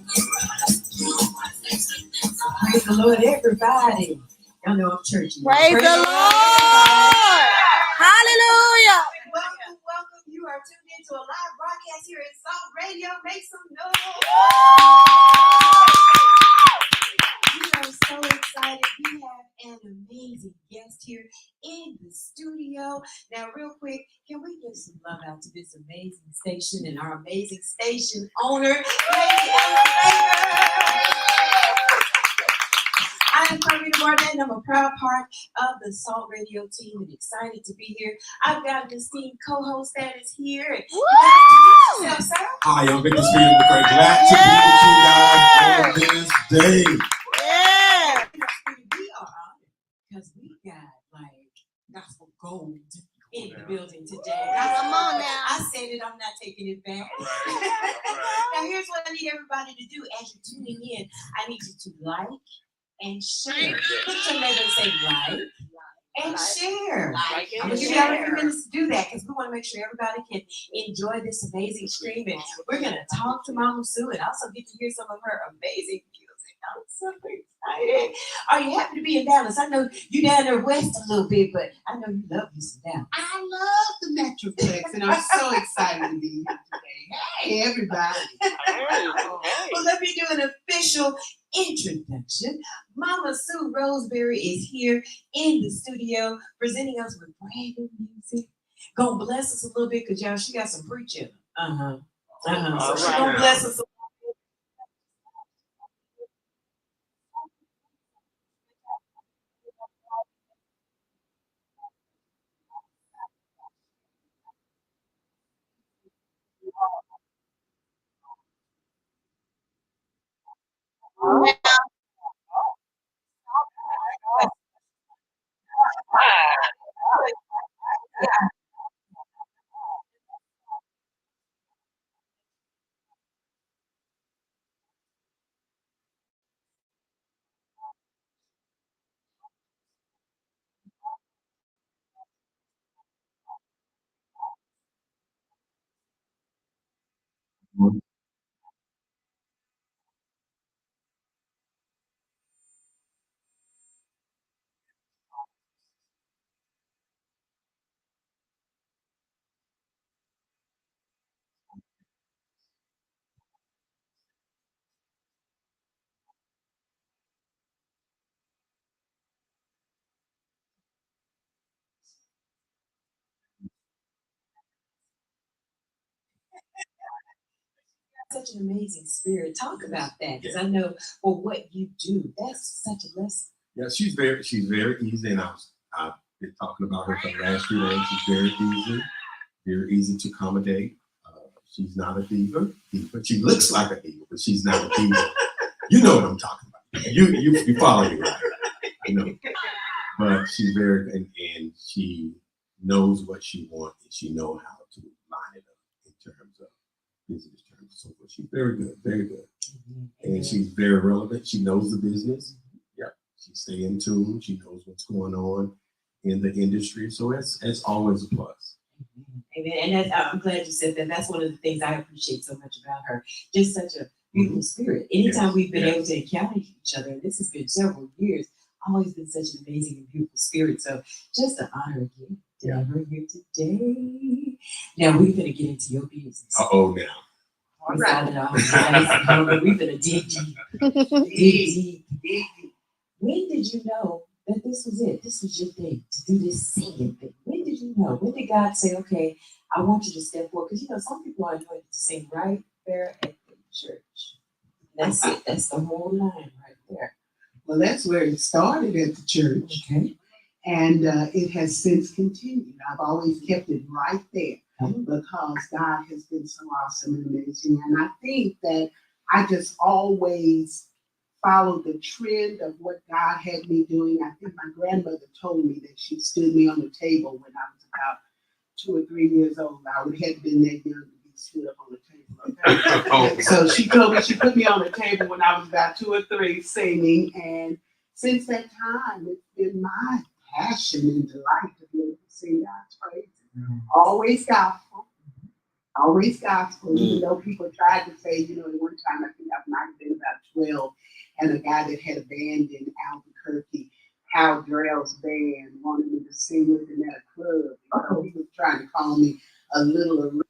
Praise the Lord, everybody. Y'all know I'm churchy. Praise the Lord. Hallelujah. Welcome, welcome. You are tuned into a live broadcast here at Saltt Radio. Make some noise. We are so excited. We have an amazing guest here in the studio. Now, real quick, can we give some love out to this amazing station and our amazing station owner, Lady Ellen? I am Carmina Barnett, and I'm a proud part of the Saltt Radio team and excited to be here. I've got an esteemed co-host that is here. And yourself, sir. Hi, I'm Victor Speed. We're glad to be with you guys on this day. Yeah. We are honored because we got like gospel gold in the building today. Come on now. I said it, I'm not taking it back. Now here's what I need everybody to do as you're tuning in. I need you to like and share. Look at your neighbor and say like and share. I'm going to give y'all a few minutes to do that because we want to make sure everybody can enjoy this amazing stream. And we're going to talk to Mama Sue and also get to hear some of her amazing music. I'm so excited. Are you happy to be in Dallas? I know you down there west a little bit, but I know you love you some Dallas. I love the Metroplex, and I'm so excited to be here today. Hey, everybody. Well, let me do an official introduction. Mama Sue Roseberry is here in the studio presenting us with brand new music. Gonna bless us a little bit because y'all, she got some preaching. So she's gonna bless us a such an amazing spirit. Talk about that because I know for what you do, that's such a blessing. Yeah, she's very easy, and I've been talking about her for the last few days. She's very easy to accommodate. She's not a diva. She looks like a diva, but she's not a diva. You know what I'm talking about. You follow me, right? I know. But she's very and she knows what she wants, and she knows how to line it up in terms of business terms and so forth. She's very good, very good. And she's very relevant. She knows the business. Yeah. She stays in tune. She knows what's going on in the industry. So it's always a plus. Amen. And I'm glad you said that. That's one of the things I appreciate so much about her. Just such a beautiful spirit. Anytime we've been able to encounter each other, and this has been several years, always been such an amazing and beautiful spirit. So just an honor again to have her here today. Now we're going to get into your business. Now. All right. We're going to dig deep. When did you know that this was it? This was your thing, to do this singing thing. When did you know? When did God say, okay, I want you to step forward? Because, some people are anointed to sing right there at the church. That's it. That's the whole line right there. Well, that's where it started at the church. Okay. And it has since continued. I've always kept it right there because God has been so awesome and amazing. And I think that I just always followed the trend of what God had me doing. I think my grandmother told me that she stood me on the table when I was about 2 or 3 years old. I would have been that young to be stood up on the table. Okay? So she told me, she put me on the table when I was about 2 or 3 singing. And since that time, it's been my passion and delight to be able to sing God's praise. Always gospel, always gospel, even though people tried to say, at one time, I think I might have been about 12, and a guy that had a band in Albuquerque, Hal Drell's band, wanted me to sing with him at a club. So he was trying to call me a little.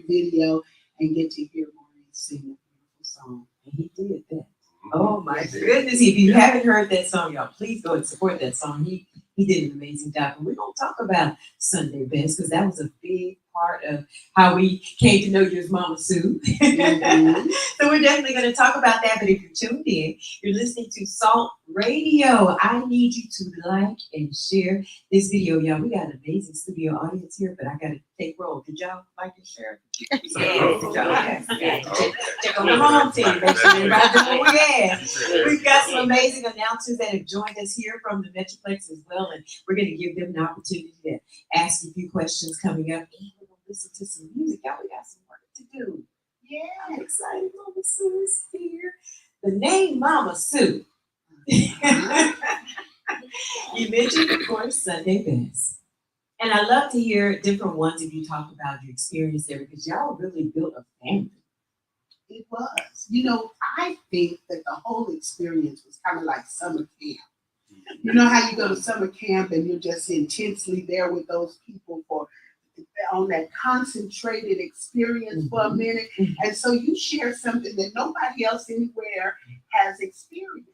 every video and get to hear Maurice sing a beautiful song. And he did that. Oh my goodness. If you haven't heard that song, y'all, please go and support that song. He did an amazing job. And we're going to talk about Sunday best because that was a big part of how we came to know you as Mama Sue. Mhm. So we're definitely going to talk about that. But if you're tuned in, you're listening to Saltt Radio. I need you to like and share this video, y'all. We got an amazing studio audience here, but I got to take roll. Did y'all like and share? Yeah. Check on the home team. Make sure everybody doing what we asked. We've got some amazing announcers that have joined us here from the Metroplex as well, and we're going to give them an opportunity to ask a few questions coming up. And we're going to listen to some music. Y'all, we got some work to do. Yeah, I'm excited. Mama Sue is here. The name Mama Sue. You mentioned, of course, Sunday best. And I love to hear different ones if you talk about your experience there because y'all really built a family. It was. You know, I think that the whole experience was kind of like summer camp. You know how you go to summer camp and you're just intensely there with those people on that concentrated experience for a minute. And so you share something that nobody else anywhere has experienced.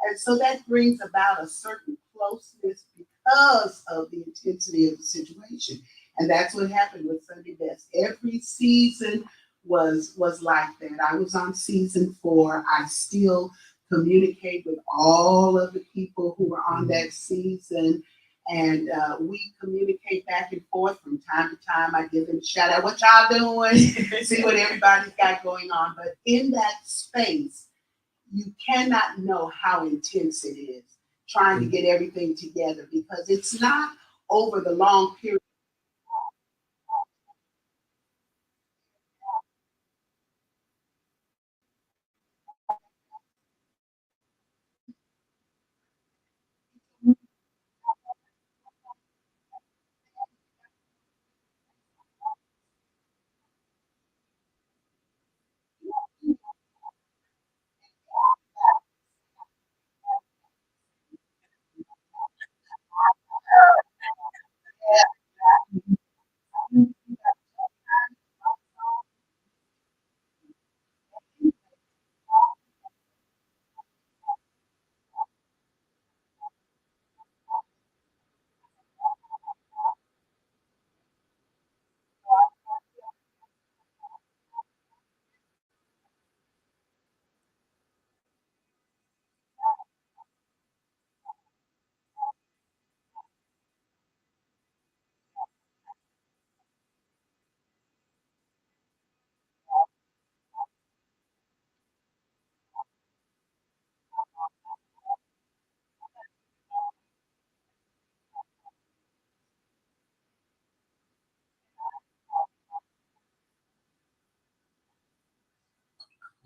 And so that brings about a certain closeness because of the intensity of the situation. And that's what happened with Sunday Best. Every season was like that. I was on season 4. I still communicate with all of the people who were on that season. And we communicate back and forth from time to time. I give them a shout out, what y'all doing? See what everybody's got going on. But in that space, you cannot know how intense it is trying to get everything together because it's not over the long period.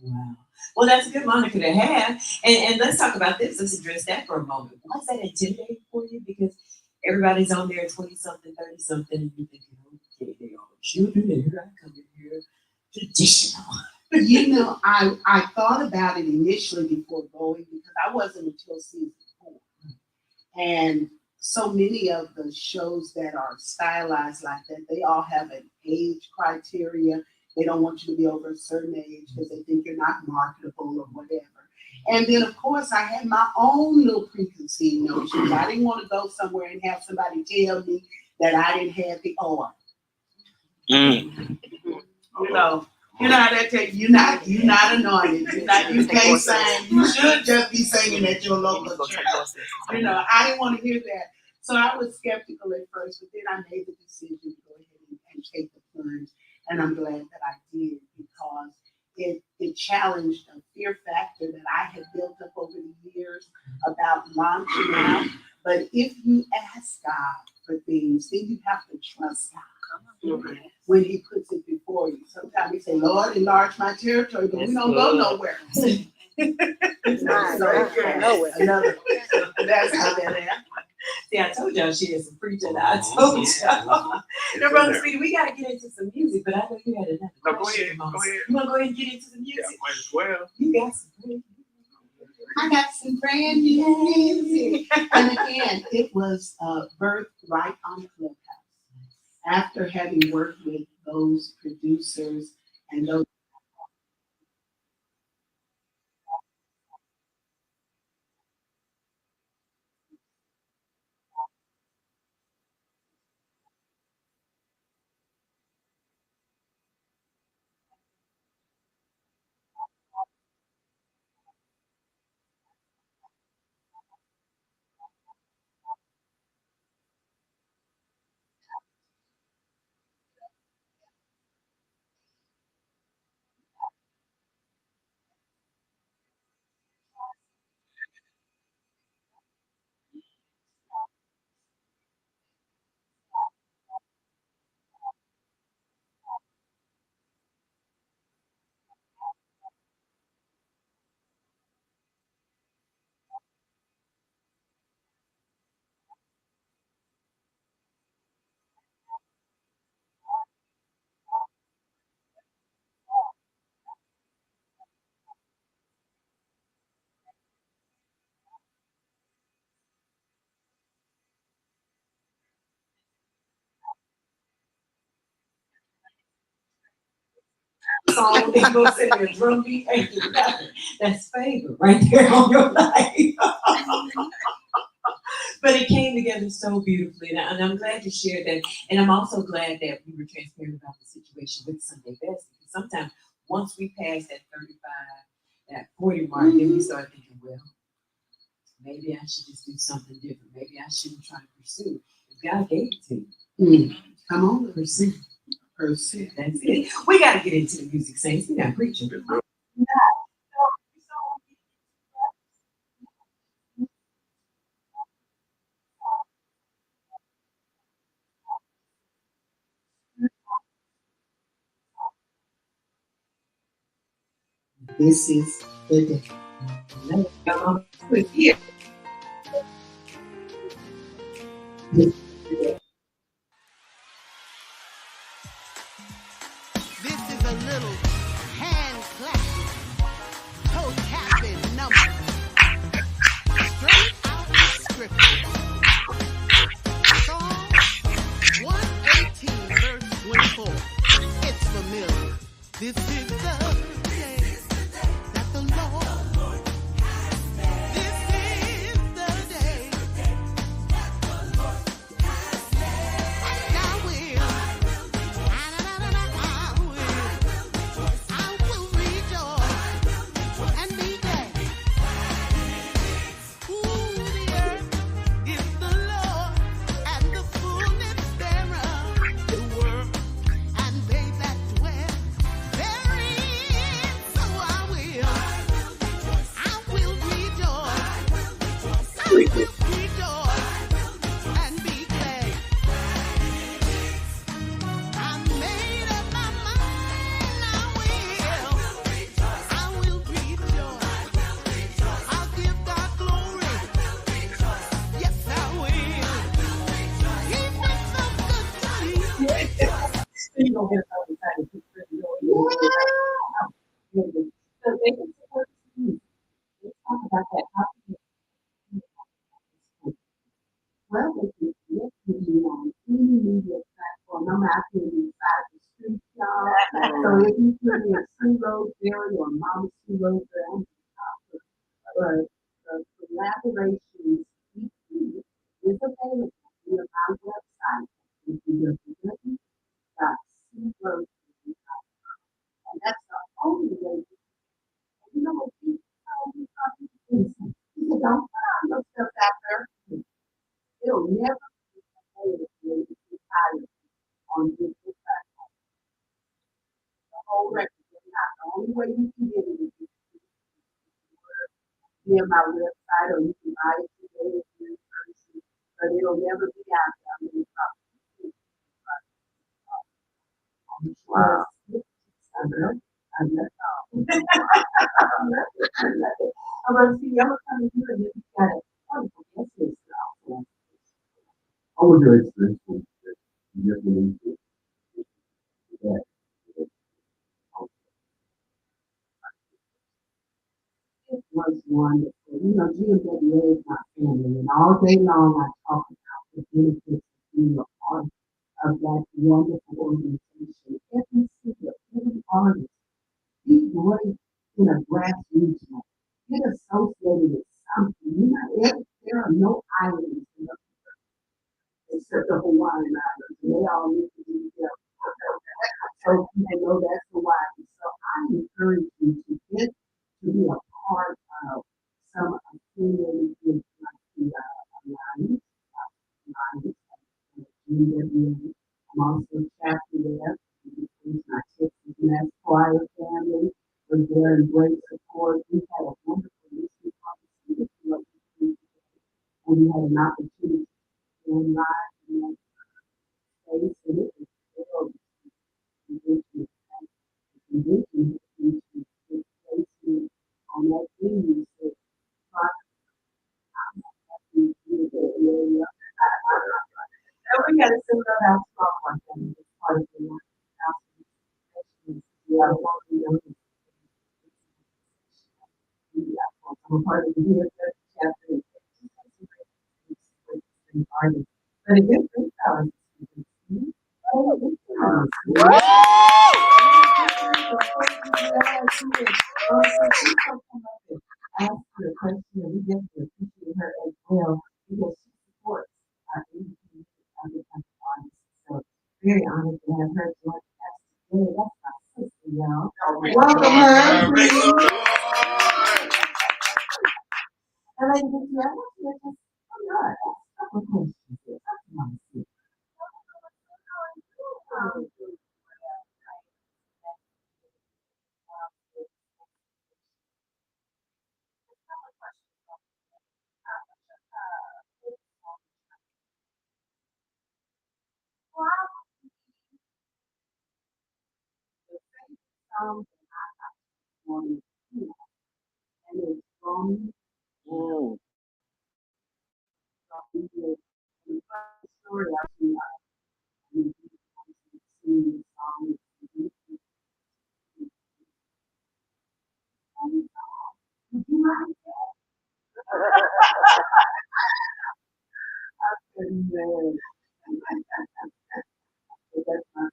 Wow. Well, that's a good moniker to have. And let's talk about this. Let's address that for a moment. Was that intimidating for you? Because everybody's on there 20-something, 30-something, and you're thinking, okay, they are children, and here I come in here traditional. You know, I thought about it initially before going because I wasn't until season 4. And so many of the shows that are stylized like that, they all have an age criteria. They don't want you to be over a certain age because they think you're not marketable or whatever. And then, of course, I had my own little preconceived notions. I didn't want to go somewhere and have somebody tell me that I didn't have the oil. You know how that takes. You're not anointed. You can't sing. You should just be singing at your local church. You know, I didn't want to hear that. So I was skeptical at first, but then I made the decision to go ahead and take the plunge. And I'm glad that I did because it challenged a fear factor that I had built up over the years about launching out. But if you ask God for things, then you have to trust God when He puts it before you. Sometimes we say, Lord, enlarge my territory, but we don't go nowhere. That's how that happens. See, I told y'all she is a preacher. I told y'all. No, Brother Speedy, we got to get into some music, but I know you had another question. Go ahead. You want to go ahead and get into the music? Yeah, might as well. You got some great I got some brand new music. And again, it was birthed right on Clubhouse. After having worked with those producers and those. Song they go sit there and drum beat. That's favor right there on your life. But it came together so beautifully, and I'm glad you shared that. And I'm also glad that we were transparent about the situation with Sunday Best. Because sometimes once we pass that 35, that 40 mark, then we start thinking, well, maybe I should just do something different. Maybe I shouldn't try to pursue. If God gave it to you, Come on, pursue. pursue. That's it. We got to get into the music, saints. We got preaching. This is the day. Yeah. This is a little hand clapping, toe tapping number. Straight out the script. Psalm 118, verse 24. It's familiar. This is the day that the Lord. This is the day. And I will. I will rejoice and be glad. Ooh, the earth is the Lord and the fullness thereof, the world and they that dwell therein. So I will rejoice. I will rejoice and be glad. I made up my mind. I will rejoice. I'll give God glory. Yes, I will. He's been so good to me. You don't get so excited. So they can support you. Let's talk about that. How can you support? Well, they can connect with you on any media platform. I'm out here inside the street, y'all. So if you put me a Sue Roseberry or Mama Sue Roseberry, I'm but the collaborations we do is available via our website, www.sueroseberry.com. And that's the only way. You know what people tell me something? He said, don't put all your stuff out there. It'll never be available when it's retired on digital platform. The whole record is not the only way you can get it is via my website or you can buy it today if you're in person, but it'll never be out there. I mean, it's not wow. I know. I know. I'm gonna see. I'm gonna come in here and you got it. Oh, yes, it's now. How was your experience with this? You just believe that? It was wonderful. You know, GMWA is my family, and all day long I talk about the benefits of being a part of that wonderful organization. operate in a grassroots way. Get associated with something. You know, there are no islands in the except the Hawaiian Islands, and they all need to be together. So people know that's Hawaii. So I encourage you to get to be a part of some affiliated with like the Alliance, GWA. I'm also a chapter there. My Texas Mass Choir family was there in great support. We had a wonderful listening conversation, and we had an opportunity to go live in that space, and it was very convincing. Convincing to take place on that venue. So, I'm happy to be there. And we got a similar house one thing. It's part of the house. We are one of the I'm a part of the DSS chapter. But it gives me talent. Oh, it's ask her a question, and we definitely appreciate her as well because she supports our independent other artists. So very honored to have her join us today. That's my sister, y'all. Welcome her. And ladies and gentlemen, I want you to just come on, ask a couple of questions here. Come on, see. Songs on and it's from the story I see the song. Would you like that? And that's my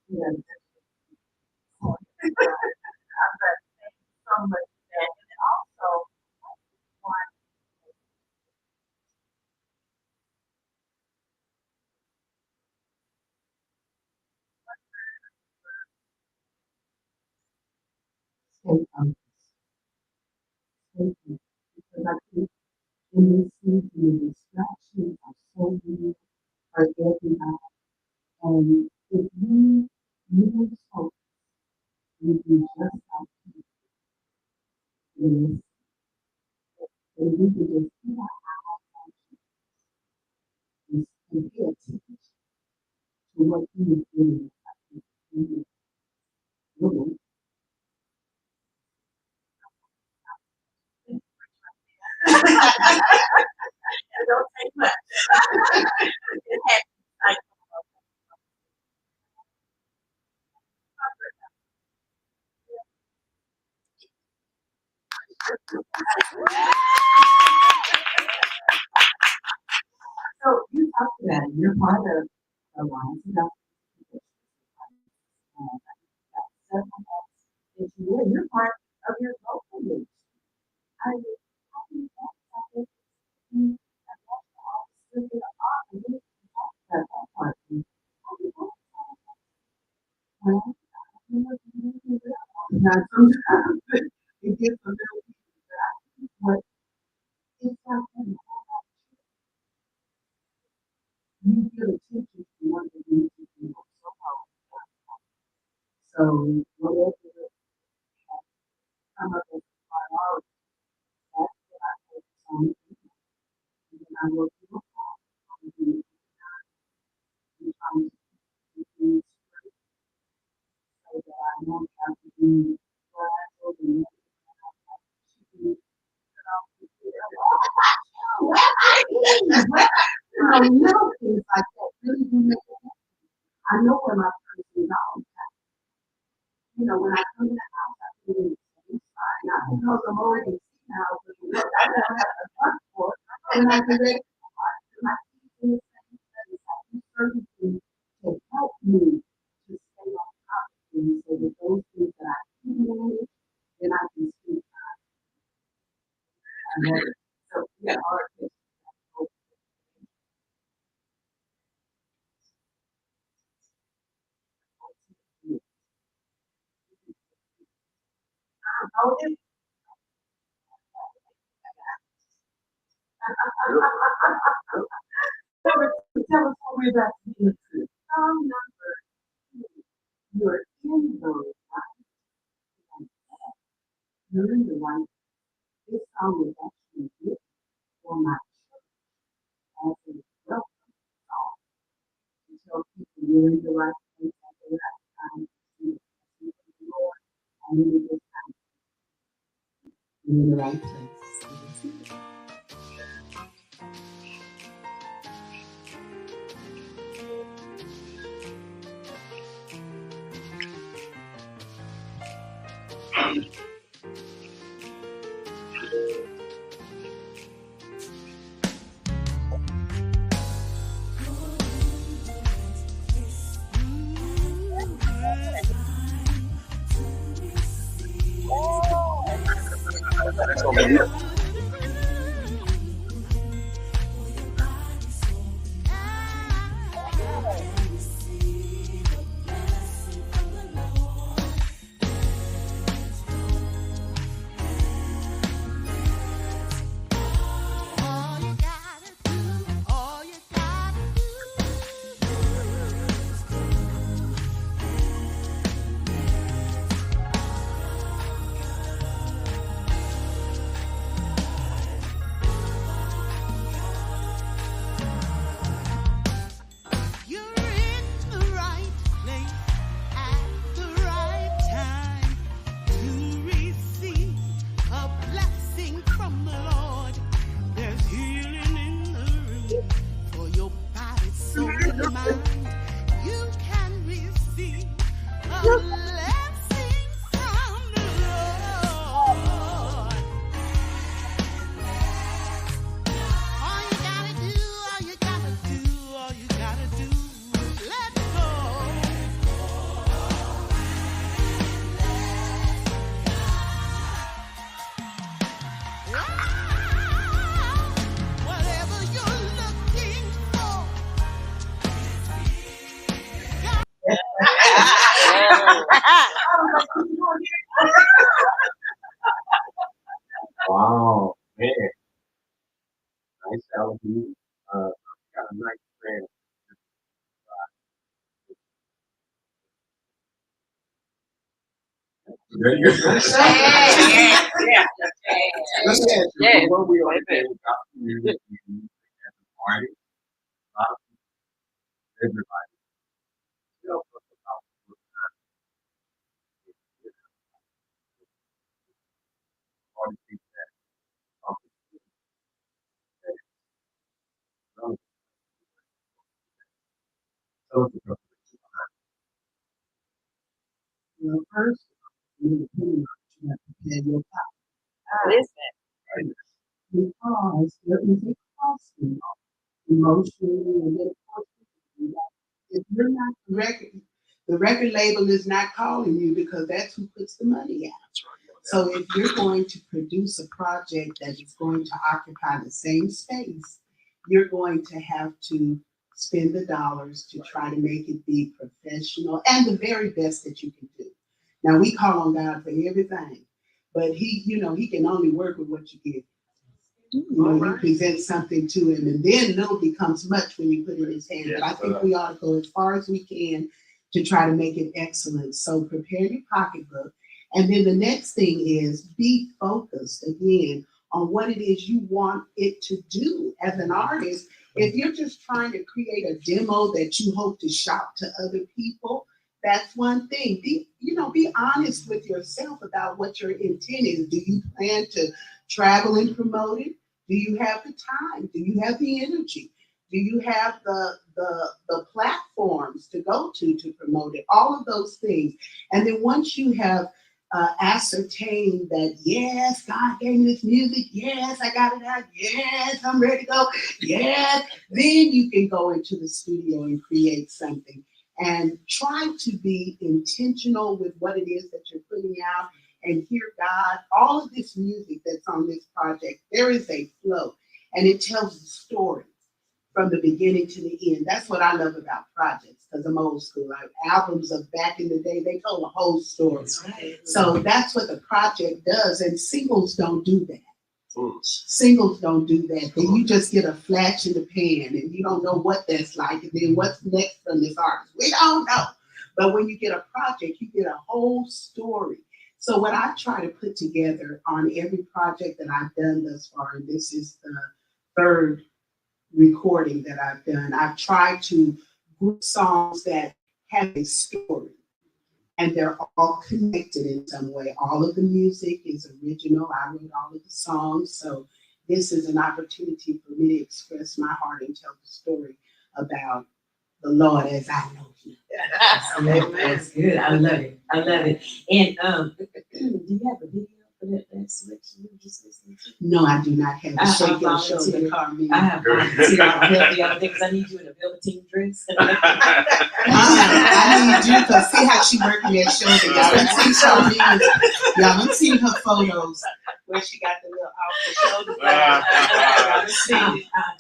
yeah. So much that and also one stay focused. Because I think in this season the distractions are so real for everybody. And if you lose hope, you do just like this. And we can just see our actions and pay attention to what he is doing. Really, it don't take much. It has like so you talked about it. You're part of the Alliance of several months that you're part of your local league. I was talking about this. I watched the office of the office and talk about that part. Well, now sometimes it gets a little but it's like you feel attention to one of the things you do so hard. So whatever come up as a priority, that's what I focus on. And then I work real hard on doing and trying to keep things straight so that I don't have to be frazzled and little things like that really do make it happen. I know where my person is all. When I come to the house, I feel in the same spot. Not because I'm already seen how I don't have to work for it. And I can make my kids in the same place. I do certain things to help me to stay on top of things so that those things that I Oh, this. Tell us what we're about to do. Song number two. You're in the right place. You're in the right. This song is actually written for my church as a welcome song to tell people you're in the right place at the right time to see the Lord, and in this time you're in the right place. You're in the right place at the right time to receive a blessing from the Lord. There's healing in the room for your body, soul, and mind. You can receive a blessing from the Lord. All you gotta do, all you gotta do, all you gotta do, let go. Wow. Whatever you're looking for, Wow, man, nice album. Got a nice friend. Very good. Let me ask you, what we are doing with gospel music as an artist, a lot of people, everybody tells us about what artists that something that is relevant. Tell us about Well, first, you have to prepare your Listen. it. because there is a cost involved, emotionally, and then of course, physically. If you're not the record label is not calling you because that's who puts the money out. So if you're going to produce a project that is going to occupy the same space, you're going to have to spend the dollars to try to make it be professional and the very best that you can do. Now we call on God for everything, but he can only work with what you give. You present something to him, and then little becomes much when you put it in his hand. But I think we ought to go as far as we can to try to make it excellent. So prepare your pocketbook. And then the next thing is be focused again on what it is you want it to do as an artist. If you're just trying to create a demo that you hope to shop to other people, that's one thing. Be honest with yourself about what your intent is. Do you plan to travel and promote it? Do you have the time? Do you have the energy? Do you have the platforms to go to promote it? All of those things. And then once you have ascertained that, yes, God gave me this music. Yes, I got it out. Yes, I'm ready to go. Yes, then you can go into the studio and create something. And try to be intentional with what it is that you're putting out and hear God. All of this music that's on this project, there is a flow and it tells a story from the beginning to the end. That's what I love about projects, because I'm old school. Like albums of back in the day, they told a whole story. So that's what the project does, and singles don't do that. Singles don't do that. Then you just get a flash in the pan, and you don't know what that's like, and then what's next from this artist. We don't know. But when you get a project, you get a whole story. So what I try to put together on every project that I've done thus far, and this is the third recording that I've done, I've tried to group songs that have a story, and they're all connected in some way. All of the music is original. I wrote all of the songs. So this is an opportunity for me to express my heart and tell the story about the Lord as I know him. That's good. I love it. I love it. And do you have a video for that switch you were just listening to? No, I do not have a shake and show the car. I have volunteered on help the other day because I need you in a velveteen dress. I need you to see how she working that shoulder. Y'all haven't seen her photos where she got the little off the shoulder.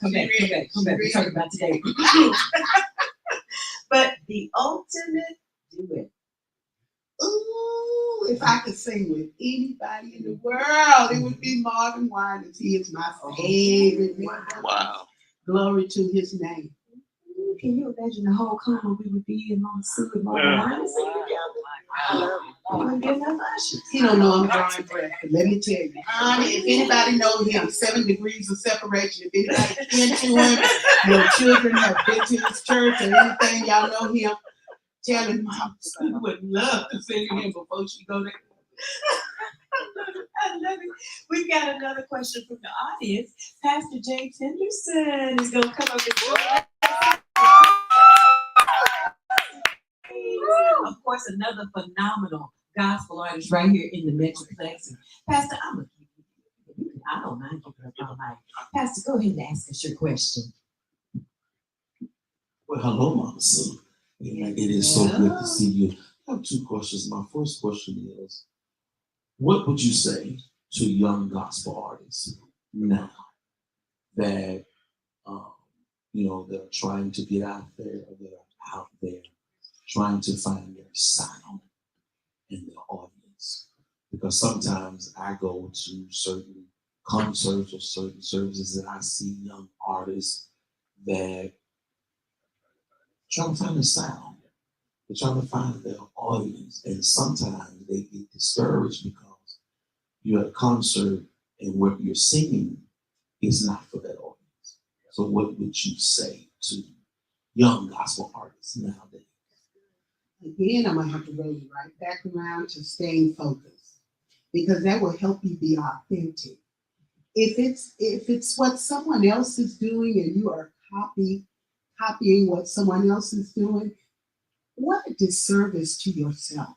Come back. We're talking about today. But the ultimate duet. Ooh, if I could sing with anybody in the world, it would be Marvin Winans. He is my favorite. Wow. Glory to his name. Can you imagine the whole clown we would be in on suit with Marvin Winans singing together? He don't know I'm drawing breath, but let me tell you, honey, if anybody knows him, 7 degrees of separation, if anybody been to him, your children have been to his church or anything, y'all know him, tell him, Mom, I would love to sing him before she go there. I love it. We've got another question from the audience. Pastor James Henderson is going to come up and join us. Of course, another phenomenal gospel artist right here in the Metroplex. And Pastor, I don't mind giving up my mic. Pastor, go ahead and ask us your question. Well, hello, Mama Sue. It is so good to see you. I have 2 questions. My first question is, what would you say to young gospel artists now that, they're trying to get out there, or they're out there trying to find their sound in their audience? Because sometimes I go to certain concerts or certain services and I see young artists that trying to find a sound. They're trying to find their audience. And sometimes they get discouraged because you're at a concert and what you're singing is not for that audience. So what would you say to young gospel artists nowadays? Again, I'm gonna have to roll you right back around to staying focused, because that will help you be authentic. If it's what someone else is doing and you are copying what someone else is doing, what a disservice to yourself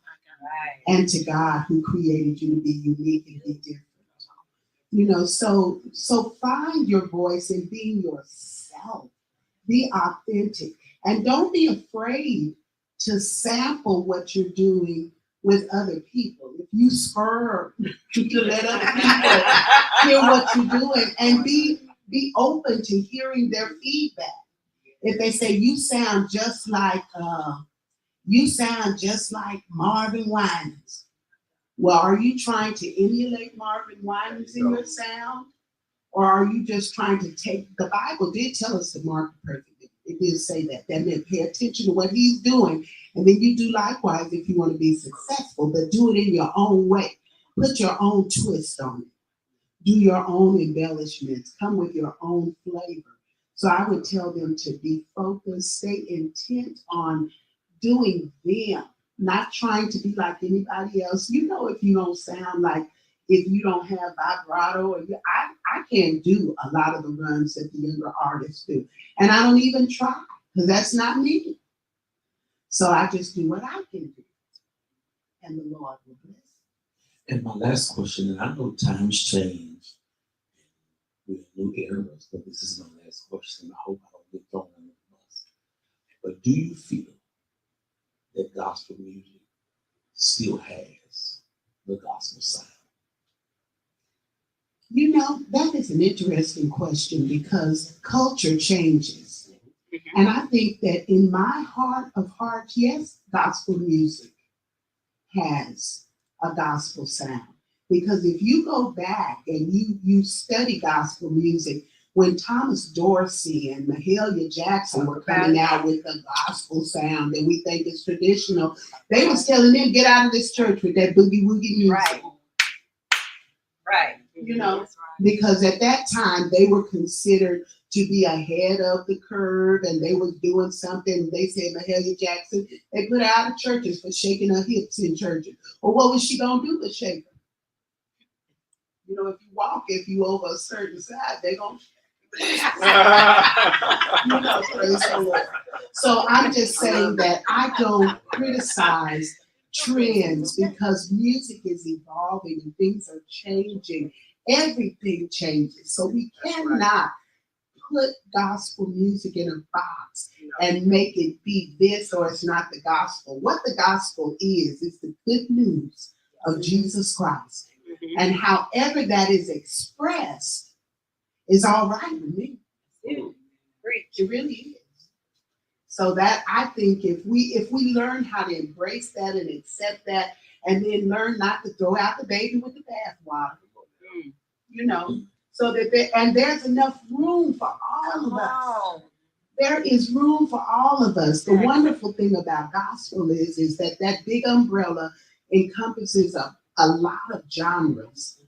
and to God, who created you to be unique and be different. So find your voice and be yourself. Be authentic, and don't be afraid to sample what you're doing with other people. If you spur to let other people hear what you're doing, and be open to hearing their feedback. If they say you sound just like Marvin Winans, well, are you trying to emulate Marvin Winans in your sound, or are you just trying to take? The Bible did tell us to mark the perfect. It did say that. That meant pay attention to what he's doing, and then you do likewise if you want to be successful, but do it in your own way. Put your own twist on it. Do your own embellishments. Come with your own flavor. So I would tell them to be focused, stay intent on doing them, not trying to be like anybody else. If you don't sound like, if you don't have vibrato, I can't do a lot of the runs that the younger artists do. And I don't even try, because that's not me. So I just do what I can do. And the Lord will bless. And my last question, and I know times change, we're in new eras, but this is my last question. I hope I don't get thrown under the bus. But do you feel that gospel music still has the gospel sound? That is an interesting question, because culture changes. And I think that in my heart of hearts, yes, gospel music has a gospel sound. Because if you go back and you study gospel music, when Thomas Dorsey and Mahalia Jackson were coming out with a gospel sound that we think is traditional, they was telling them, get out of this church with that boogie woogie music. Right. You know, because at that time they were considered to be ahead of the curve, and they was doing something. They said Mahalia Jackson, they put her out of churches for shaking her hips in churches. Well, what was she gonna do but shake her? You know, if you over a certain size, they gonna you know, praise the Lord. So I'm just saying that I don't criticize trends because music is evolving and things are changing. Everything changes. So we cannot put gospel music in a box and make it be this or it's not the gospel. What the gospel is the good news of Jesus Christ. And however that is expressed is all right with me. It really is. So that I think if we learn how to embrace that and accept that, and then learn not to throw out the baby with the bathwater, you know, so that there's enough room for all of us. There is room for all of us. The wonderful thing about gospel is that big umbrella encompasses a lot of genres,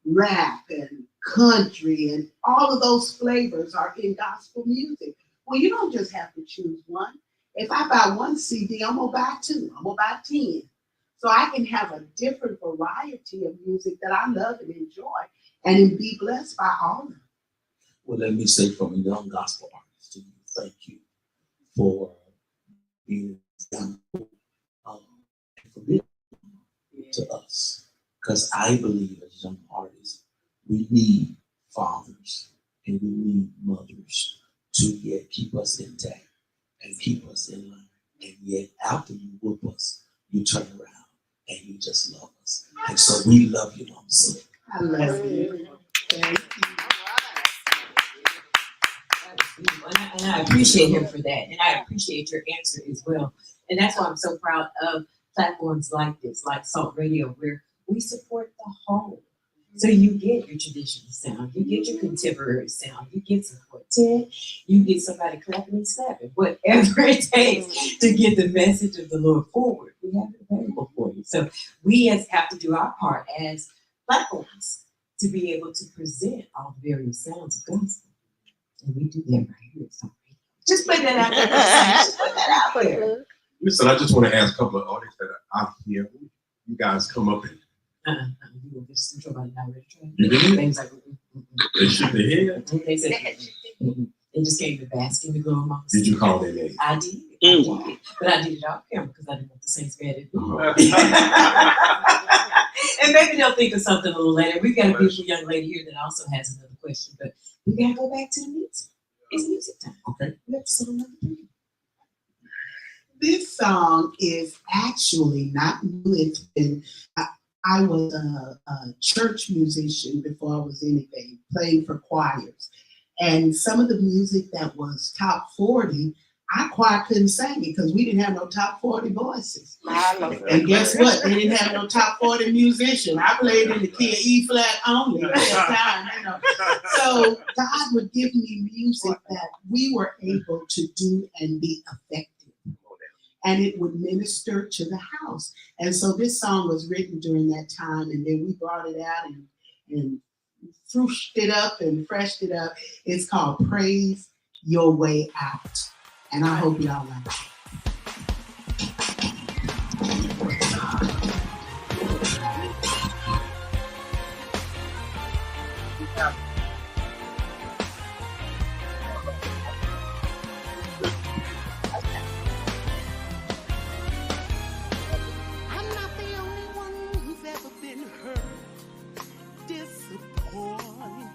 rap and country, and all of those flavors are in gospel music. Well, you don't just have to choose one. If I buy one CD, I'm gonna buy two, I'm gonna buy 10. So I can have a different variety of music that I love and enjoy and be blessed by all of them. Well, let me say from a young gospel artist to you, thank you for being an example and for being to us. Because I believe as young artists, we need fathers and we need mothers to yet keep us intact and keep us in line. And yet after you whoop us, you turn around and you just love us. And so we love you, Mama Sid. I love you. Thank you. And I appreciate him for that. And I appreciate your answer as well. And that's why I'm so proud of platforms like this, like Saltt Radio, where we support the whole. So you get your traditional sound, you get your contemporary sound, you get some quartet, you get somebody clapping and snapping, whatever it takes to get the message of the Lord forward. We have it available for you. So we have to do our part as platforms to be able to present all the various sounds of gospel. And we do that right here. So just put that out there. Just put that out there. Listen, I just want to ask a couple of artists that are out here. You guys come up and You will get some trouble now. you did? Things like They shook their head. they said they just came to bask in the glow of my Did you call their name? I did. But I did it off camera because I didn't want the Saints mad at me. And maybe they'll think of something a little later. We've got a beautiful young lady here that also has another question, but we gotta go back to the music. It's music time. Okay. We have to song number 3. This song is actually not new. It's been, I was a church musician before I was anything, playing for choirs. And some of the music that was top 40, our choir couldn't sing it because we didn't have no top 40 voices. And guess what? They didn't have no top 40 musician. I played in the key of E flat only at that time, you know. So God would give me music that we were able to do and be effective. And it would minister to the house. And so this song was written during that time, and then we brought it out and frushed it up and freshed it up. It's called Praise Your Way Out. And I hope y'all like it. I'm not the only one who's ever been hurt, disappointed.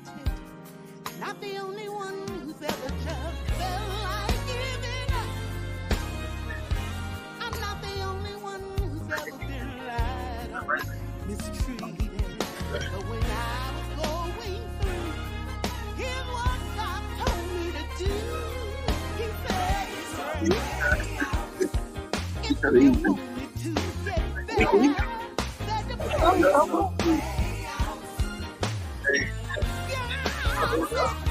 Not the only one who's ever just felt like giving up. If you want me to get better, there's a place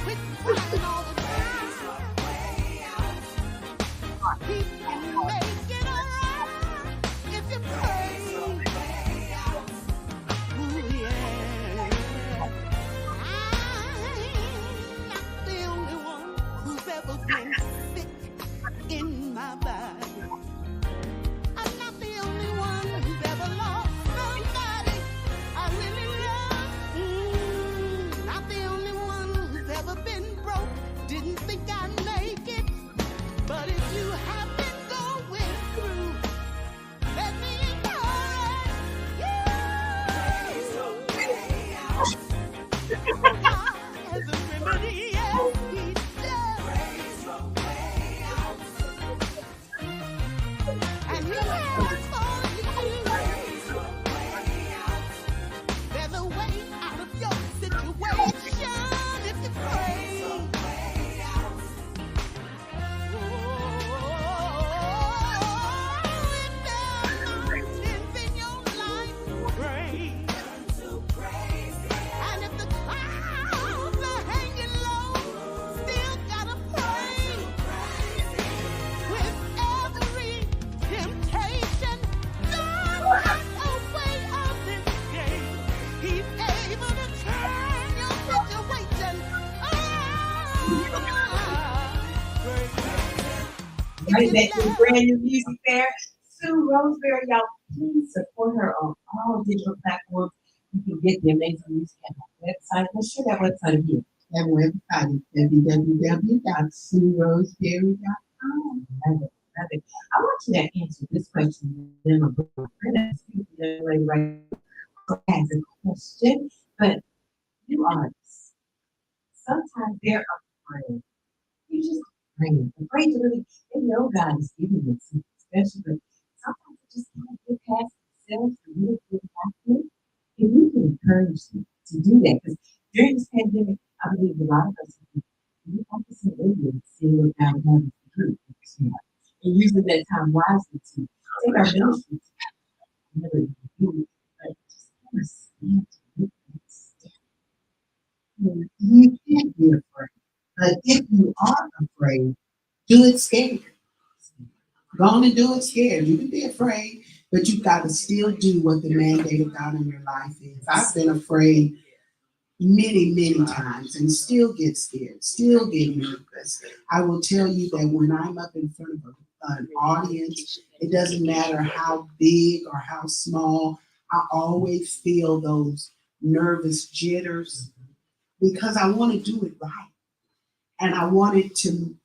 quit crying all the time. He can make it alright if you pray. Ooh, yeah. I'm not the only one who's ever been sick in my body. I'm not the only one who's ever lost somebody I really love. Not the only one who's ever been broke. Didn't think I'd make it. But if you have been going through, let me encourage you. God has a remedy, yes, He does. And He has for you. There's a way out of your situation if you pray. And if the clouds are hanging low, still gotta pray. With every temptation, God has a way of escape. He's able to turn your situation around. Right back to brand new music there. Sue Roseberry, y'all please support her on all digital platforms. You can get the amazing music at her website. Let's share that website again. That website is www.sueroseberry.com. Love it, love it. I want you to answer this question. Then I'm going to right as a question, but you artists, sometimes they're afraid. You just afraid to really, they know God is giving them something special, but sometimes they just can't get past themselves to really get happy. If you can encourage them to do that, because during this pandemic, I believe a lot of us we focus on radio and see what God has to do, and using that time wisely to take our ministry to another degree, but just understand to make that step. You can't be afraid. But if you are afraid, do it scared. Go on and do it scared. You can be afraid, but you got to still do what the mandate of God in your life is. I've been afraid many, many times and still get scared, still get nervous. I will tell you that when I'm up in front of an audience, it doesn't matter how big or how small, I always feel those nervous jitters because I want to do it right. And I want it to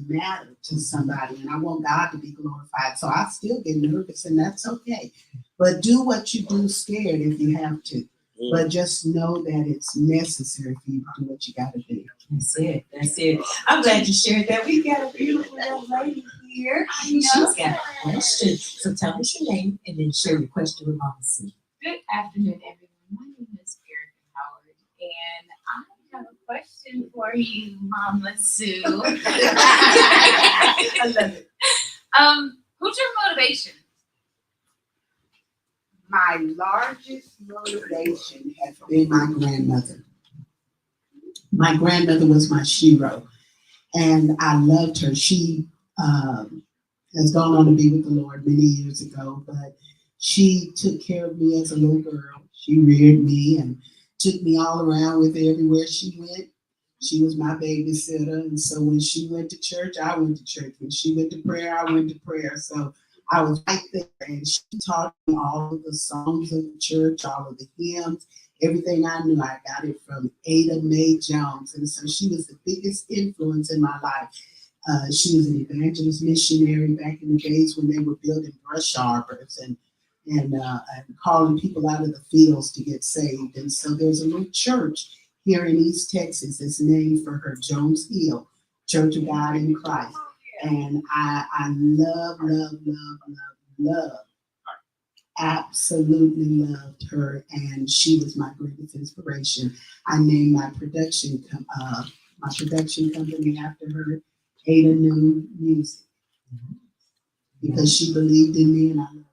matter to somebody, and I want God to be glorified. So I still get nervous, and that's okay. But do what you do scared if you have to. But just know that it's necessary for you to do what you got to do. That's it. That's it. I'm glad you shared that. We've got a beautiful young lady here. She's got a question. So tell us your name and then share your question with Mama Sue. Good afternoon, everyone. My name is Erica Howard, and I have a question for you, Mama Sue. I love it. Who's your motivation? My largest motivation has been my grandmother. My grandmother was my shero, and I loved her. She has gone on to be with the Lord many years ago, but she took care of me as a little girl. She reared me and took me all around with her everywhere she went. She was my babysitter, and so when she went to church, I went to church. When she went to prayer, I went to prayer. So I was right there, and she taught me all of the songs of the church, all of the hymns, everything I knew. I got it from Ada Mae Jones, and so she was the biggest influence in my life. She was an evangelist missionary back in the days when they were building brush arbors and calling people out of the fields to get saved. And so there's a little church here in East Texas that's named for her, Jones Hill, Church of God in Christ. And I absolutely loved her, and she was my greatest inspiration. I named my production company after her, Ada New Music. because she believed in me and I loved her.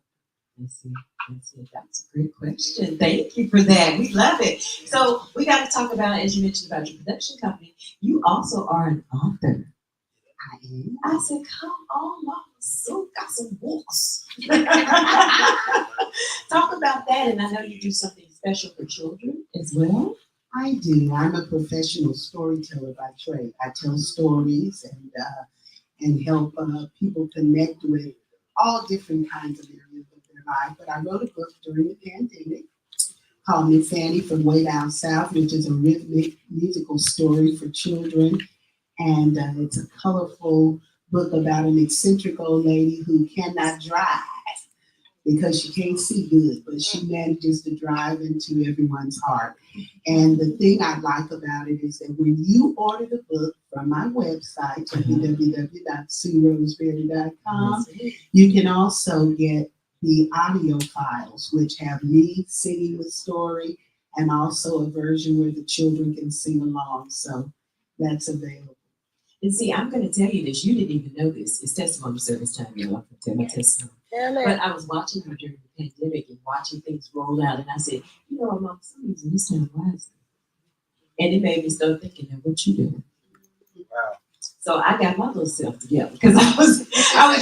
That's it. That's it. That's a great question. Thank you for that. We love it. So we got to talk about, as you mentioned about your production company, you also are an author. I said, come on, Mama Sue, got some books. Talk about that, and I know you do something special for children as well. I do. I'm a professional storyteller by trade. I tell stories and help people connect with all different kinds of areas of their life. But I wrote a book during the pandemic called Miss Annie from Way Down South, which is a rhythmic musical story for children. And it's a colorful book about an eccentric old lady who cannot drive because she can't see good, but she manages to drive into everyone's heart. And the thing I like about it is that when you order the book from my website, www.sueroseberry.com, you can also get the audio files, which have me singing the story and also a version where the children can sing along. So that's available. And see, I'm going to tell you this. You didn't even know this. It's testimony service time. I'm going to tell my testimony. But I was watching you during the pandemic and watching things roll out. And I said, you know, Mom, some reason this sounds wise. And it made me start thinking, now what you doing? Wow. So I got my little self together because I was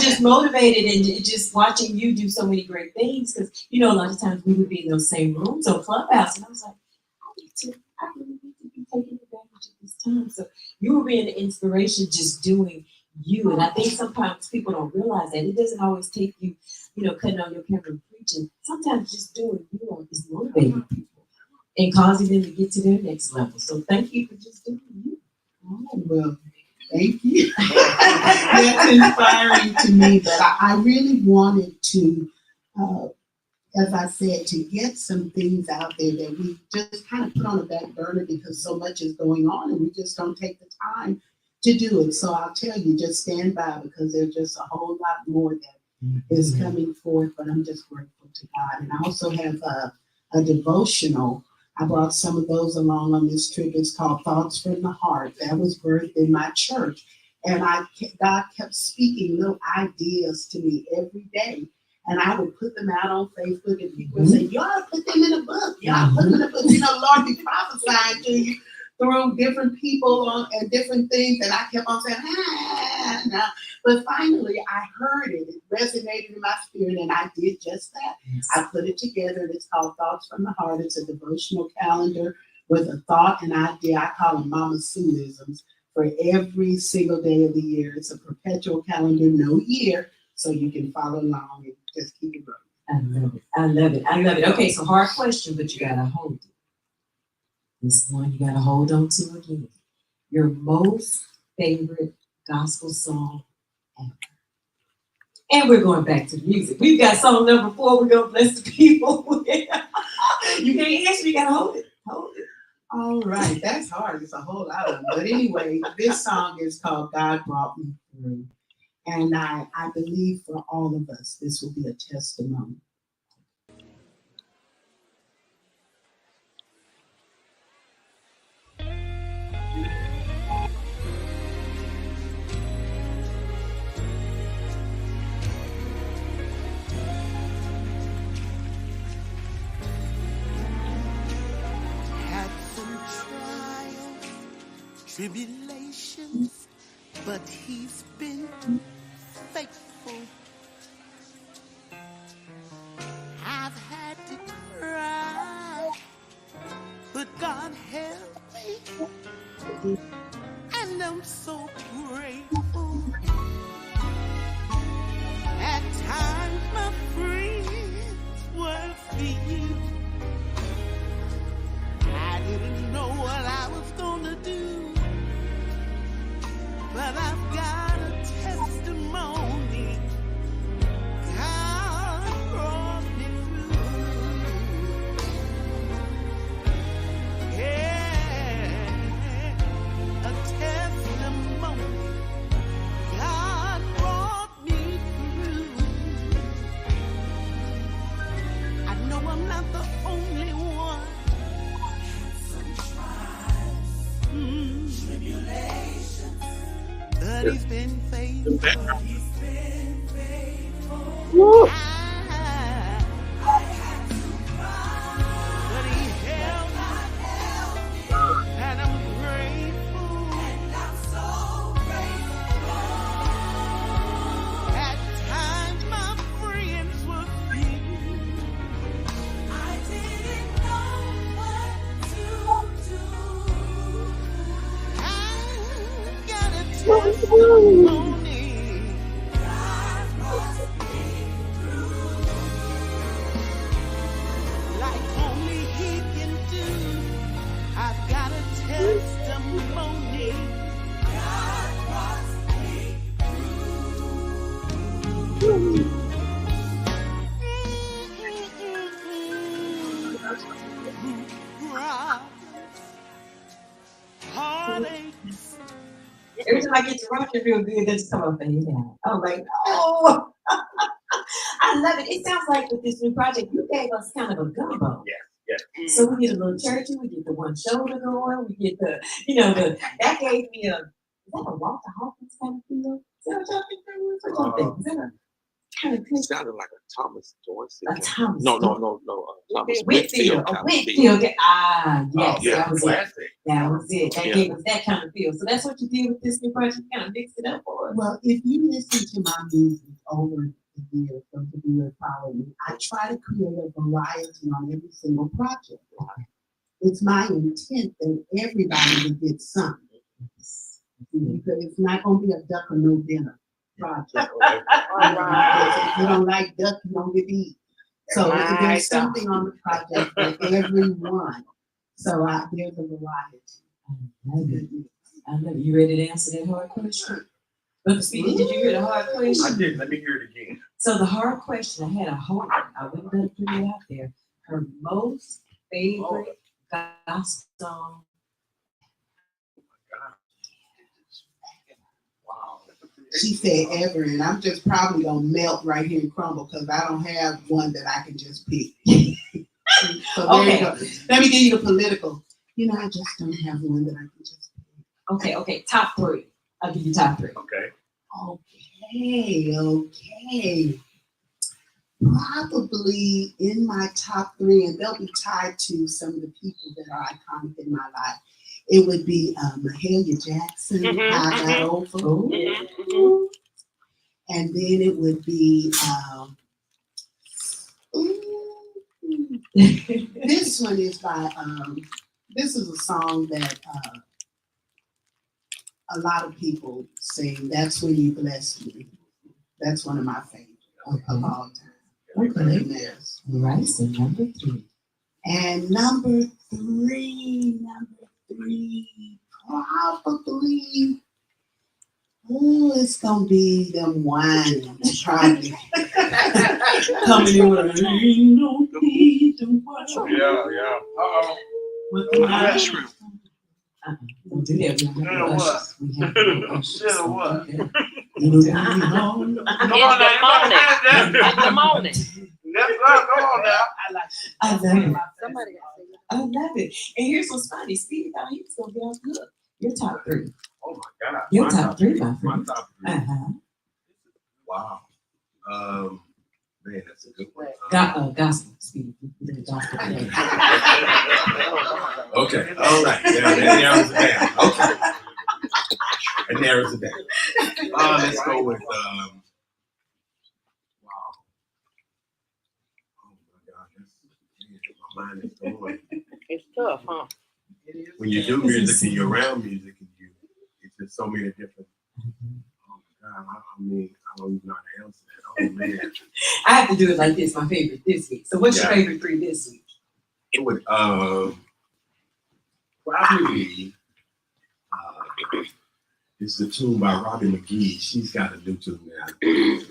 just motivated and just watching you do so many great things. Because, you know, a lot of times we would be in those same rooms or Clubhouse. And I was like, I really need to be taking advantage of this time. So you were being an inspiration just doing you. And I think sometimes people don't realize that it doesn't always take you, you know, cutting on your camera and preaching. Sometimes just doing you is motivating people and causing them to get to their next level. So thank you for just doing you. Oh, well, thank you. That's inspiring to me. But I really wanted to, as I said, to get some things out there that we just kind of put on the back burner because so much is going on and we just don't take the time to do it. So I'll tell you, just stand by because there's just a whole lot more that is coming forth, but I'm just grateful to God. And I also have a devotional. I brought some of those along on this trip. It's called Thoughts from the Heart. That was birthed in my church. And God kept speaking little ideas to me every day. And I would put them out on Facebook and people would say, you ought to put them in a book. You ought to put them in a book. You know, Lord be prophesying to you through different people and different things. And I kept on saying, no. But finally I heard it. It resonated in my spirit and I did just that. I put it together. It's called Thoughts from the Heart. It's a devotional calendar with a thought and idea. I call them Mama Sueisms for every single day of the year. It's a perpetual calendar, no year. So you can follow along and just keep it going. I love it. I love it. I love it. Okay, so hard question, but you got to hold it. This one you got to hold on to again. Your most favorite gospel song ever. And we're going back to the music. We've got song number 4. We're going to bless the people. You can't answer. You got to hold it. Hold it. All right. That's hard. It's a whole lot of them. But anyway, this song is called God Brought Me Through. And I believe for all of us, this will be a testimony. Had some trials, tribulations, but he's been faithful. I've had to cry, but God helped me, and I'm so grateful. At times my friends were few. I didn't know what I was gonna do, but I've got a testimony. God brought me through. Yeah, a testimony. God brought me through. I know I'm not the only one. Some trials, tribulations. But he's been faithful. He's been faithful. I get to rocking real good, they just come up and down. I'm like, oh, I love it. It sounds like with this new project, you gave us kind of a gumbo. Yeah. So we get a little churchy, we get the one shoulder going, we get the, that gave me is that a Walter Hawkins kind of feel? Is that what y'all think that was? What y'all think? Is that a kind of It sounded like a Thomas Dorsey. a Thomas? No. Thomas Whitfield. kind of Whitfield. feel. Yes, yeah, that was it. Classic. That was it. That Yeah. gave us that kind of feel. So that's what you did with this new project. You kind of mixed it up for us. Well, if you listen to my music over the years, from the year following, I try to create a variety on every single project. It's my intent that everybody will get something. Because it's not going to be a duck or no dinner project. If you don't like duck, you don't get to eat. So there's something on the project for everyone. So there's a variety. I love it. I love it. You ready to answer that hard question? But Speedy, did you hear the hard question? I did. Let me hear it again. So the hard question, I had a whole, I wouldn't put it out there. Her most favorite gospel song. Wow. She said ever, and I'm just probably gonna melt right here and crumble because I don't have one that I can just pick. So there you go. Let me give you the political. I just don't have one that I can just pick. Okay, top three. I'll give you top three. Okay. Okay. Probably in my top three, and they'll be tied to some of the people that are iconic in my life. It would be Mahalia Jackson, I Got Over. Ooh. And then it would be, this one is by, this is a song that a lot of people sing. That's When You Bless Me. That's one of my favorites of all time. Okay. Yes. All right, so number three. And number three, probably, it's gonna be them whining, probably. Coming in with a ain't no need to worry. Yeah. Uh-oh. With the That's mind. Don't do that. We have no ushers. We have no ushers. Yeah, Don't what? do that. You know, Come on now. In the morning. Let's go. Come on now. I love it. Somebody I love it. And here's what's funny. Stevie thought he was gonna be on good. Your top three. Oh my God. Your My top three, my My friend. top three. Uh-huh. Wow. Man, that's a good one. Gospel, Stevie. Gospel. Okay. All right. That narrows it down. Okay. That narrows it down. Let's go with wow. Oh my God. My mind is going. It's tough, huh? When you do music and you're around music and it's just so many different. Oh my God. I mean, I don't even know how to answer that. Oh man. I have to do it like this, my favorite this week. So what's your Yeah. favorite three this week? It would probably it's the tune by Robbie McGee. She's got a new tune now. You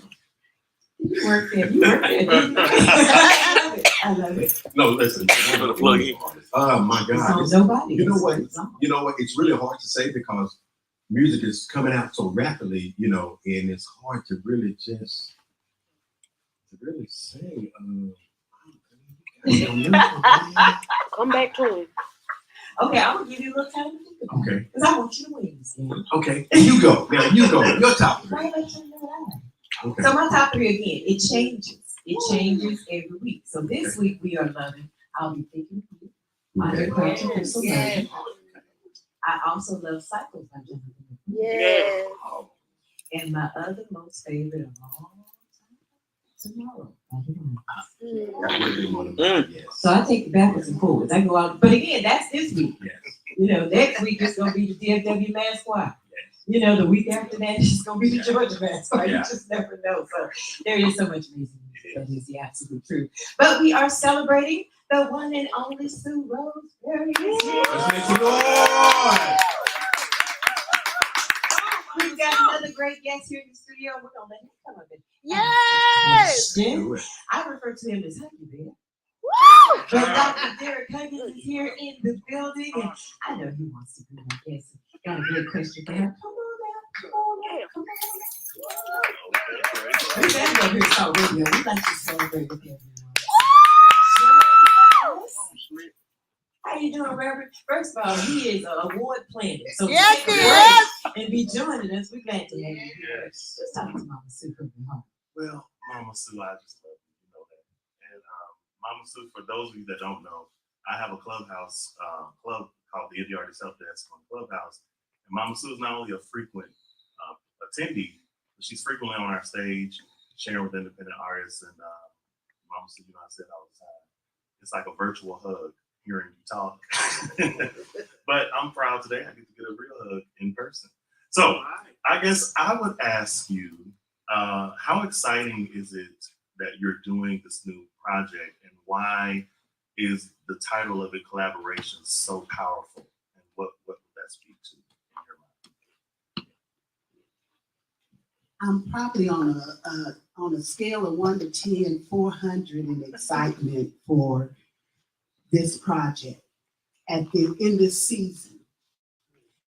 work there. I love it. I love it. No, listen. I'm gonna plug in. Oh my God. It's on nobody. You know what? It's on. You know what? It's really hard to say because music is coming out so rapidly, and it's hard to really just say. Come back to him. Okay, I'm gonna give you a little time to think about it. Okay. Because I want you to win this game. Okay. You go. Now you go. Your top three. Right, let you know that. Okay. So my top three again, it changes. It changes every week. So this week we are loving I'll Be Thinking of You by Okay. the Crafty Crystal Yes. Version. I also love Cycles by Jonathan. Yes. And my other most favorite of all time, Tomorrow by the Runaways. That would be one of mine. Yes. So I take it backwards and forwards. I go out, but again, that's this week. Yes. Next week is gonna be the DFW Mass Choir. Yes. The week after that is gonna be the Georgia Mass Choir. Yeah. You just never know. So there is so much amazing music. That is the absolute truth. But we are celebrating the one and only Sue Roseberry is here. Let's make some noise. We've got another great guest here in the studio. We're gonna let him come up and Yes. Do it. I refer to him as Huggy Bear. Woo! But Dr. Derek Huggins is here in the building, and I know he wants to be my guest. Got a great question for him. Come on We glad you're here, Saltt Radio. We'd like to celebrate with everyone. How you doing, Reverend? First of all, he is an award planner. So Yes, take a he break is. and be joining us. We're glad to have you here. Yes. Let's talk to Mama Sue from your home. Well, Mama Sue, I just love you. You know that. And Mama Sue, for those of you that don't know, I have a clubhouse club called the Indie Artist Help Desk on Clubhouse. And Mama Sue is not only a frequent attendee, but she's frequently on our stage, sharing with independent artists. And Mama Sue, you know, I said all the time, it's like a virtual hug hearing you talk. But I'm proud today I get to get a real hug in person. So I guess I would ask you, how exciting is it that you're doing this new project, and why is the title of it, Collaboration, so powerful? And what would that speak to in your mind? I'm probably on a scale of 1 to 10, 400 in excitement for this project in this season,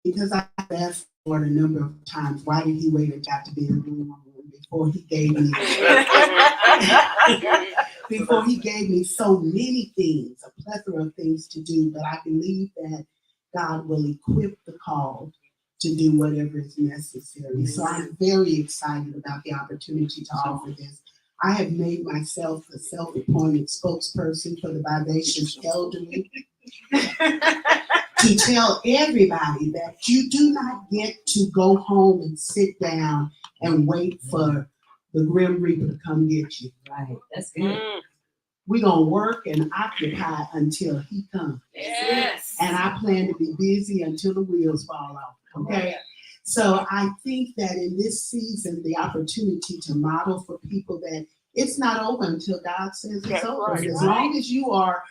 because I asked for a number of times, why did he wait until to be in the room before he gave me so many things, a plethora of things to do. But I believe that God will equip the called to do whatever is necessary. So I'm very excited about the opportunity to offer this. I have made myself the self-appointed spokesperson for the vivacious elderly to tell everybody that you do not get to go home and sit down and wait for the Grim Reaper to come get you. Right, that's good. We're going to work and occupy until he comes. Yes. And I plan to be busy until the wheels fall off, okay? So I think that in this season, the opportunity to model for people that it's not over until God says it's over. Right. As long as you are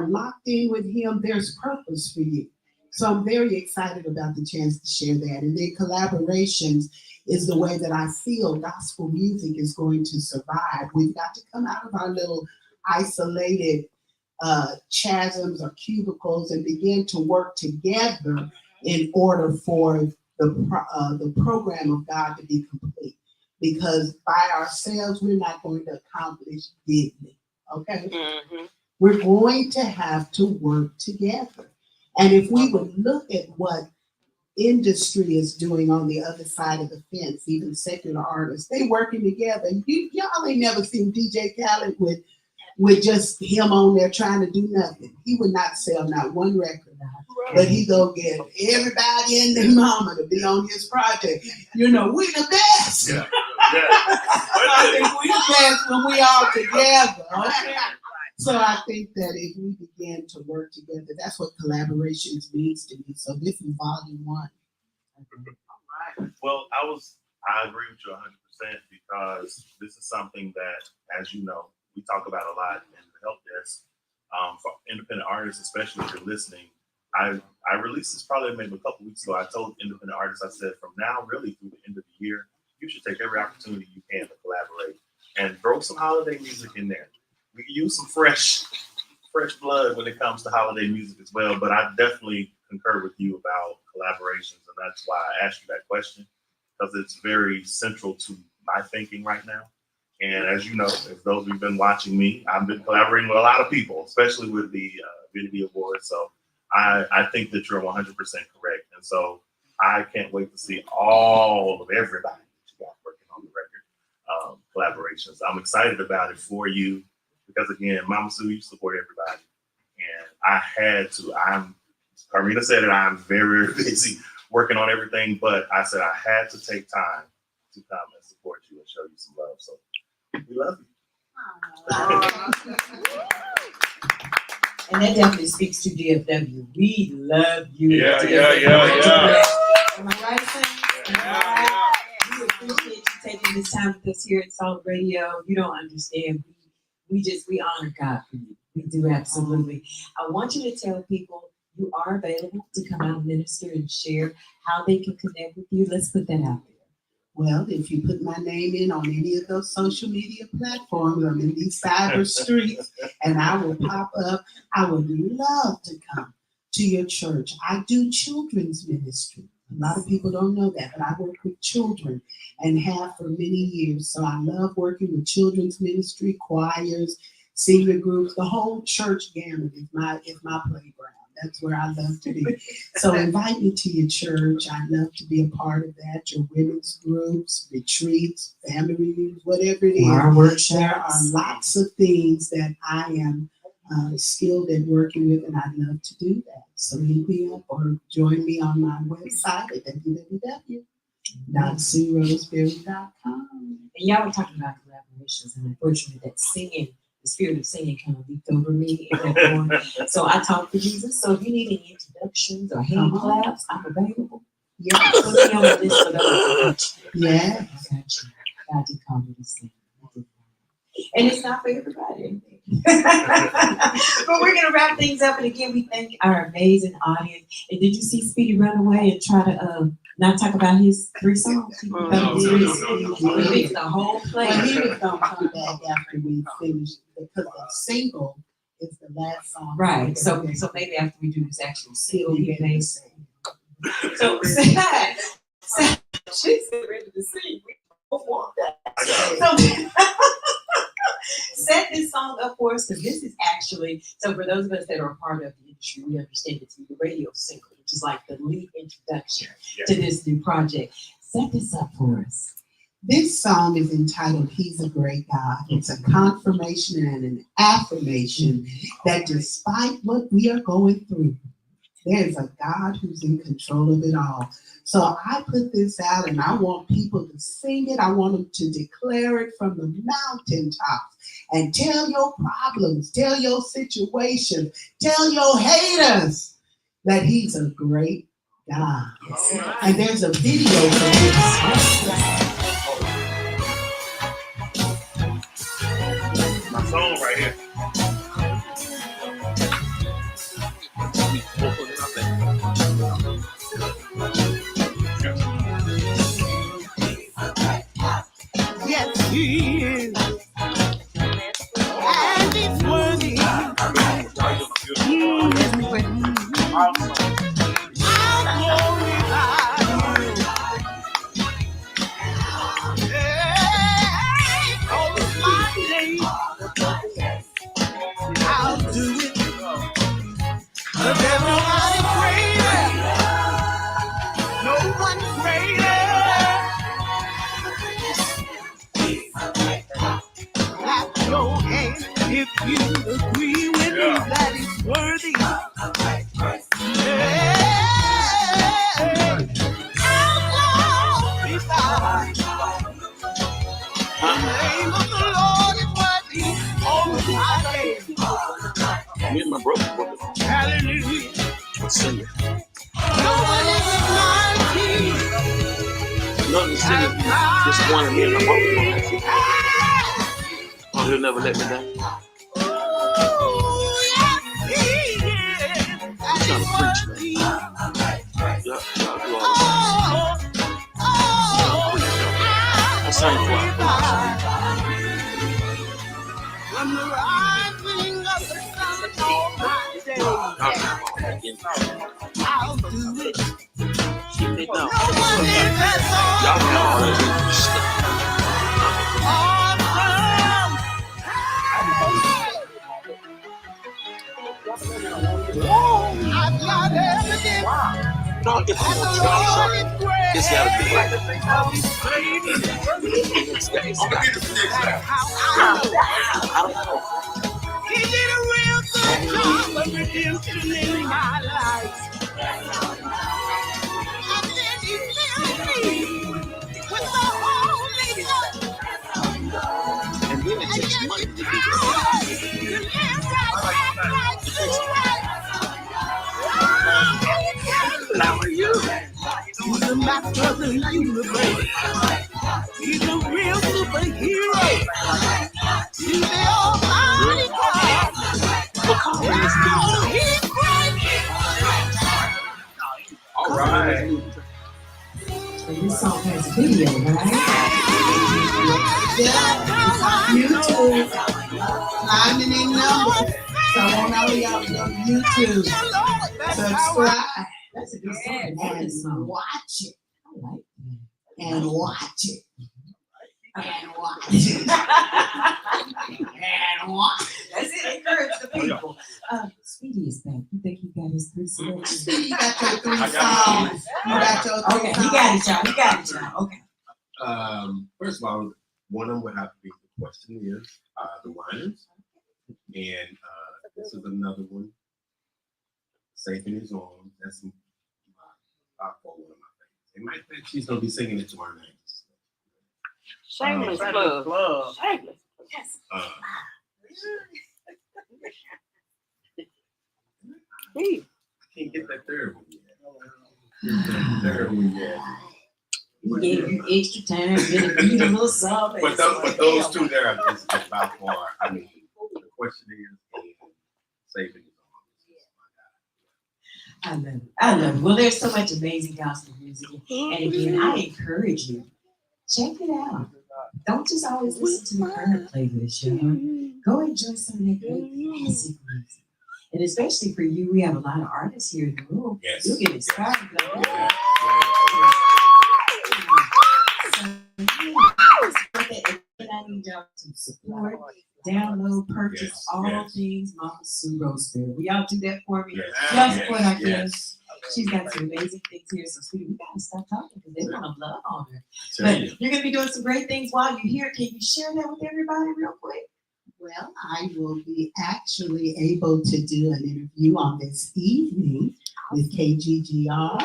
locked in with him, there's purpose for you. So I'm very excited about the chance to share that. And then collaborations is the way that I feel gospel music is going to survive. We've got to come out of our little isolated chasms or cubicles and begin to work together in order for the program of God to be complete. Because by ourselves, we're not going to accomplish dignity, okay? Mm-hmm. We're going to have to work together. And if we would look at what industry is doing on the other side of the fence, even secular artists, they working together. Y'all ain't never seen DJ Khaled with just him on there trying to do nothing. He would not sell not one record. But he go get everybody and their mama to be on his project. You know, we the best. Yeah. I think we the best when we all together. Okay? So I think that if we begin to work together, that's what collaborations means to me. So this is volume 1. Well, I agree with you 100% because this is something that, as you know, we talk about a lot in the help desk. For independent artists, especially if you're listening, I released this probably maybe a couple weeks ago. I told independent artists, I said, from now really through the end of the year, you should take every opportunity you can to collaborate and throw some holiday music in there. We can use some fresh blood when it comes to holiday music as well. But I definitely concur with you about collaborations, and that's why I asked you that question, because it's very central to my thinking right now. And as you know, if those who've been watching me, I've been collaborating with a lot of people, especially with the VDB Awards. So I think that you're 100% correct. And so I can't wait to see all of everybody that you got working on the record collaborations. I'm excited about it for you because, again, Mama Sue, you support everybody. And I had to. Carmina said it, I'm very, very busy working on everything, but I said I had to take time to come and support you and show you some love. So we love you. And that definitely speaks to DFW. We love you. Yeah. Am I right, son? We appreciate you taking this time with us here at Saltt Radio. You don't understand. We honor God for you. We do, absolutely. I want you to tell people you are available to come out and minister and share how they can connect with you. Let's put that out there. Well, if you put my name in on any of those social media platforms, I'm in these cyber streets, and I will pop up. I would love to come to your church. I do children's ministry. A lot of people don't know that, but I work with children and have for many years. So I love working with children's ministry, choirs, senior groups. The whole church gamut is my playground. That's where I love to be. So invite me to your church. I'd love to be a part of that. Your women's groups, retreats, family reunions, whatever it is. Our workshops. There are lots of things that I am skilled at working with, and I'd love to do that. So hit me up or join me on my website at www.sueroseberry.com. And y'all were talking about collaborations, and unfortunately, that singing, the spirit of singing, kind of leaked over me in that point. So I talked to Jesus. So if you need any introductions or hand claps, I'm available. Yeah. Put me on the list for those. Yeah. I got you. God did call me to sing. And it's not for everybody. But we're going to wrap things up. And again, we thank our amazing audience. And did you see Speedy run away and try to not talk about his 3 songs? He mixed the whole play. Well, he was going to come back after we finished because the single is the last song. Right. So maybe after we do this actual seal, he may sing. So she's ready to sing. We both want that. So set this song up for us, because this is actually, so for those of us that are a part of the industry, we understand it's the radio single, which is like the lead introduction to this new project. Set this up for us. This song is entitled He's a Great God. It's a confirmation and an affirmation that despite what we are going through, there's a God who's in control of it all. So I put this out and I want people to sing it. I want them to declare it from the mountaintops and tell your problems, tell your situation, tell your haters that he's a great God. And there's a video for this. My song right here. Yes, he is. And he's worthy. I'll glorify you. Yeah, all of my days, I'll do it. But there's nobody greater. No one greater. Clap your hands if you agree with me that it's worthy. Yeah. I'll glorify. The name of the Lord is worthy all of my days. Me and my brother. Hallelujah. Let's sing it. Nobody is mighty. Nothing singing. Just one of me and my brother. Oh, he'll never let me down. I'm trying to preach, man. Y'all do all this. I sang for From the rising of the sun all my day, I'll do it. Keep me down. No one is as Y'all have all that stuff. awesome. I've got evidence. No, if I'm gonna try something, it's gotta be right. It's gotta be. I don't know. He did a real good job of redemption in my life. And then he filled me with the Holy Ghost. And then it takes money to do this. He's the master of the universe. He's a real superhero. He's the almighty God. He's great. All right. So this song has a video, right? YouTube. Climbing in numbers. So I want all y'all to go to YouTube. Subscribe. That's That's a good song. I like and this song. watch it, I like and watch it, that. and watch it, and watch it. That's it. Encourage the people. Speedy is back. You think he got his 3 selections? You got your 3 I got songs. You got your 3 Okay, songs. he got it, y'all. He got it, y'all. Okay. First of all, one of them would have to be the question is the whiners, and this is another one. Safe in His Arms. That's my top 4, one of my favorites. And my fact, she's gonna be singing it tomorrow night. Shameless Club. plug. Shameless. Yes. Hey. I can't get that third one yet. Third one yet. He gave you extra time, beat a little song. But those two there are just by far. I mean, the question is Safe in His Arms. I love it. I love it. Well, there's so much amazing gospel music. And again, I encourage you, check it out. Don't just always listen to the current playlist, y'all. Go enjoy some of that great classic music. And especially for you, we have a lot of artists here in the room. Yes. You'll get inspired. Yeah. And I need y'all to support, download, purchase Yes, all yes. things Mama Sue Roseberry. Will y'all do that for me? Yes, Y'all yes, support our yes. guests. She's got some amazing things here. So, sweetie, we gotta stop talking because they want to love on her. Tell But you. you're gonna be doing some great things while you're here. Can you share that with everybody real quick? Well, I will be actually able to do an interview on this evening with KGGR.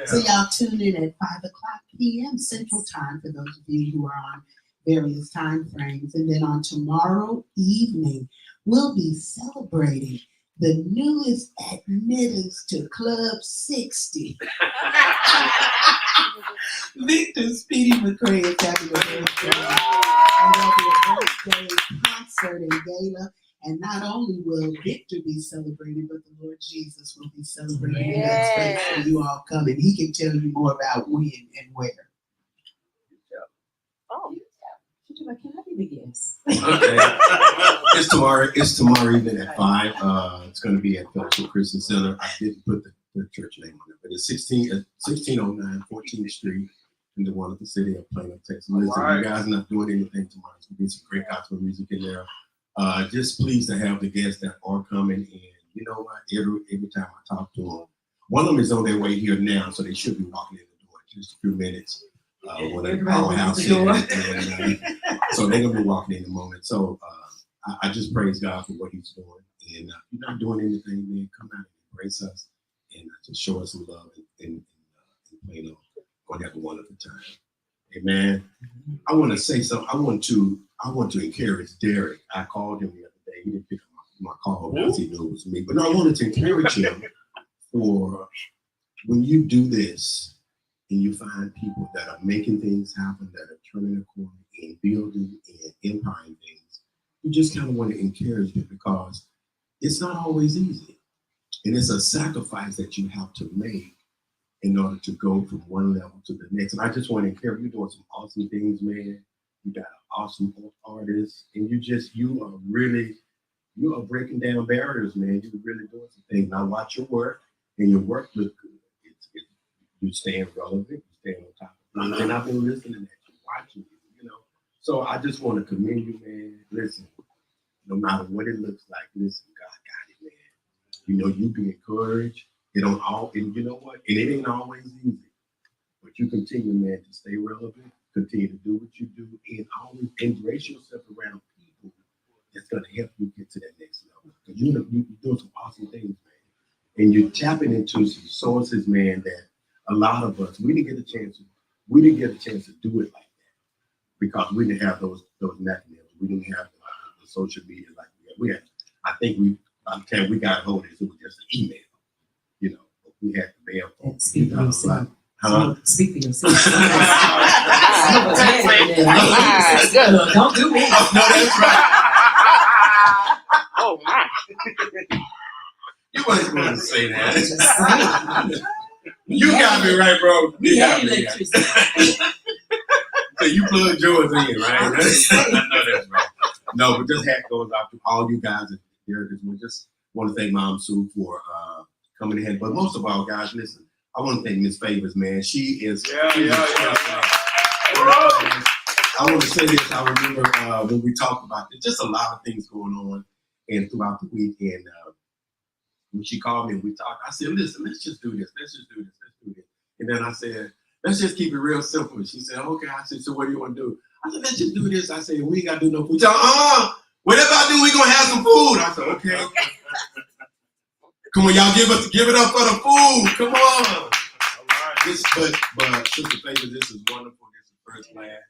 So y'all tune in at 5:00 p.m. Central Time for those of you who are on various time frames. And then on tomorrow evening, we'll be celebrating the newest admittance to Club 60. Victor Speedy McCray is having a birthday. And there'll be a birthday concert and gala. And not only will Victor be celebrated, but the Lord Jesus will be celebrated in that space. So you all come and he can tell you more about when and where. Oh. Can I be the guest? Okay. It's tomorrow evening at 5. It's going to be at Fellowship Christian Center. I didn't put the church name on it, but it's 1609 14th Street in the wonderful city of Plano, Texas. Listen, you guys not doing anything tomorrow. It's going to be some great gospel music in there. Just pleased to have the guests that are coming. And you know what? Every time I talk to them, one of them is on their way here now, so they should be walking in the door in just a few minutes. When the powerhouse is, so they're gonna be walking in a moment. So I just praise God for what He's doing. And if you're not doing anything, man, come out and embrace us and just show us some love and Plano. Gonna have a wonderful time. Amen. I want to say something. I want to encourage Derek. I called him the other day. He didn't pick up my call because he knew it was me. But no, I wanted to encourage him for when you do this and you find people that are making things happen, that are turning a corner and building and empowering things, you just kind of want to encourage them because it's not always easy. And it's a sacrifice that you have to make in order to go from one level to the next. And I just want to encourage you, doing some awesome things, man. You got an awesome artist, and you are breaking down barriers, man. You're really doing some things. I watch your work, and your work looks good. You staying relevant, you staying on top of things. And I've been listening at you, watching you, So I just want to commend you, man. Listen, no matter what it looks like, listen, God got it, man. You be encouraged. And you know what? And it ain't always easy. But you continue, man, to stay relevant, continue to do what you do, and always embrace yourself around people that's going to help you get to that next level. Because you're doing some awesome things, man. And you're tapping into some sources, man, that a lot of us, we didn't get a chance to do it like that because we didn't have those mechanisms. We didn't have the social media like we had. I think by the time we got hold of it, it was just an email. We had the mail phone. Speak for yourself. Huh? Speak for yourself. Good. Don't do me. No, that's right. Oh my. You wasn't going to say that. Just saying. You got me right, bro. We You had got me right. electricity. So you plugged yours in, right? I know that's right. No, but just hat goes out to all you guys and Derek as well. Just want to thank Mom Sue for coming in. But most of all, guys, listen, I want to thank Miss Favors, man. She is. Yeah. I want to say this. I remember when we talked about this, just a lot of things going on and throughout the week. And when she called me and we talked, I said, listen, let's just do this. Let's do this. And then I said, let's just keep it real simple. And she said, okay. I said, so what do you want to do? I said, let's just do this. I said, we ain't got to do no food. She said, whatever I do, we going to have some food. I said, okay. Come on, y'all, give it up for the food. Come on. All right. This, but Sister Favor, this is wonderful. This is first class.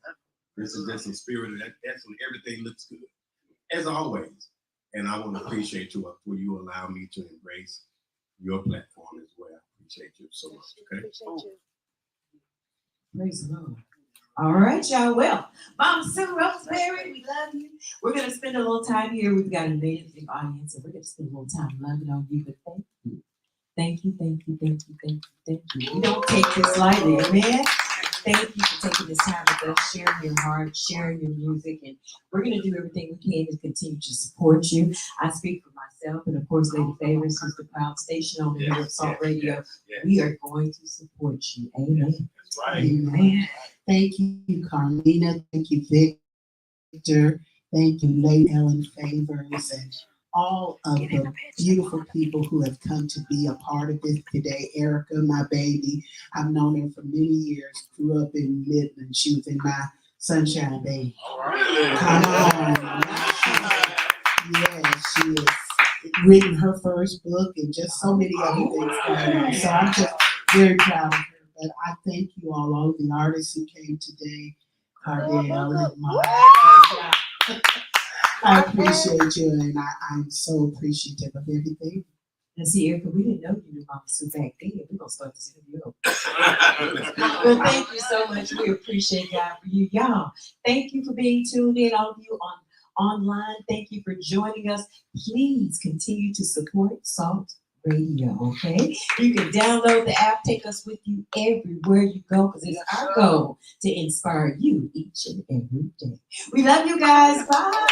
This is just a spirit of excellent. Everything looks good, as always. And I want to appreciate you for you allowing me to embrace your platform as well. Appreciate you so much. Okay. Praise the Lord. All right, y'all. Well, Mama Sue Roseberry, we love you. We're going to spend a little time here. We've got an amazing audience, and we're going to spend a little time loving on you. But thank you. Thank you. We don't take this lightly, amen? Thank you for taking this time with us, sharing your heart, sharing your music, and we're going to do everything we can to continue to support you. I speak for myself, and of course, Lady Favors, who's the proud station on the here of Saltt Radio. Yes. We are going to support you, amen. That's right. Amen. Thank you, Carlina. Thank you, Victor. Thank you, Lady Ellen Favors, and all of the beautiful people who have come to be a part of this today. Erica, my baby, I've known her for many years, grew up in Midland. She was in my sunshine baby. All right. Come on. Yeah, she has written her first book and just so many other things going on. So I'm just very proud of her. But I thank you all of the artists who came today, Cardell and Mark. I appreciate you, and I'm so appreciative of everything. And see, Erica, we didn't know you knew Mama Sue back then. We're going to start this interview over. Well, thank you so much. We appreciate God for you. Y'all, thank you for being tuned in, all of you online. Thank you for joining us. Please continue to support Saltt Radio, okay? You can download the app, take us with you everywhere you go, because it's our goal to inspire you each and every day. We love you guys. Bye.